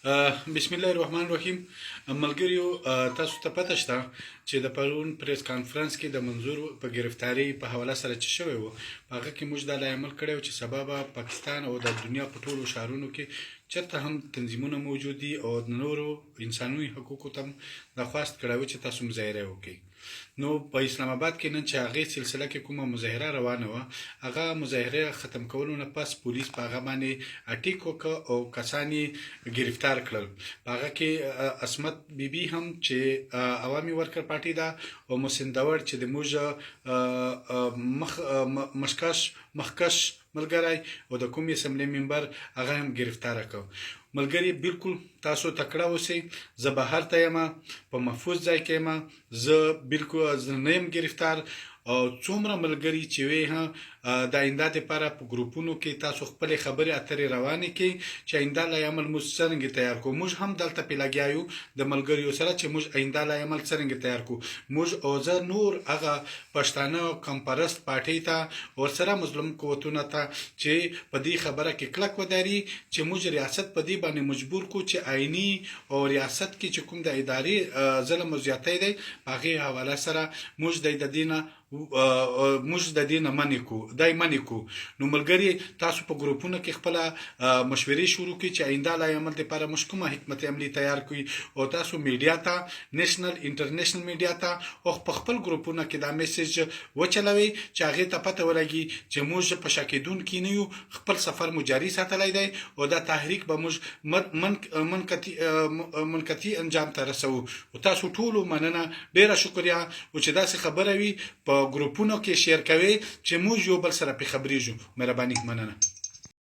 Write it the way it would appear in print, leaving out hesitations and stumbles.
بسم الله الرحمن الرحیم. ملګریو، تاسو ته پته شته چې د پرون پریس کانفرنس کې د منظور په گرفتاری په حواله سره چې شوی و، هغه کې موږ دا عمل کړی چې سبب پاکستان او د دنیا په ټولو ښارونو کې چرته هم تنظیمونه موجود دي او د نورو انسانوي حقوقو ته درخواست کړی چې تاسو مظاهره وکړئ. نو په اسلام آباد کې نن چې هغه سلسله کې کومه مظاهره روانه وه، هغه مظاهره ختم کولو نه پس پولیس په هغه باندې اټیک وکړ او کسان یې گرفتار کړل. په هغه کې عصمت بیبي هم چې عوامي ورکر پارټي ده او محسن داور چې د موږ مخکش ملګری او د کومې اسمبلی ممبر هغه هم گرفتار کړ. ملګری بالکل تاسو تکړه اوسئ. زه بهر ته یم، په محفوظ ځای کې یم. زه بالکل زه نه یم گرفتار. او څومره ملګري چې وي د آینده دپاره په ګروپونو کې تاسو خپلې خبرې اترې روانې کړئ چې آینده لا عمل موږ څرنګه تیار کړو. موږ هم دلته پې لګیا یو د ملګریو سره چې موږ آینده لا عمل څرنګه تیار کړو. موږ او زه نور هغه پښتانه کمپرست پارټۍ ته ورسره مظلوم قوتونه ته چې په دې خبره کې کلک ودري چې موږ ریاست په دې باندې مجبور کړو چې آئیني او ریاست کې چې کوم د ادارې ظلم او زیاتی دی په هغې حواله سره موږ د دې نه منې کو. نو ملګري، تاسو په ګروپونو کې خپله مشورې شروع کړئ چې آینده لا عمل دپاره موږ کومه حکمت عملي تیار کړئ او تاسو میډیا ته، نیشنل انټرنیشنل میډیا ته او په خپل ګروپونو کې دا میسیج وچلوئ چې هغې ته پته ولګي چې موږ په شا کېدونکي نه یو. خپل سفر مو جاري ساتلی دی او دا تحریک به موږ منقطي انجام ته رسوو. او تاسو ټولو مننه، ډېره شکریه. او چې داسې خبره وي په ګروپونو کې شیر کوي چې موږ یو بل سره پې خبرېږو. مهرباني، مننه.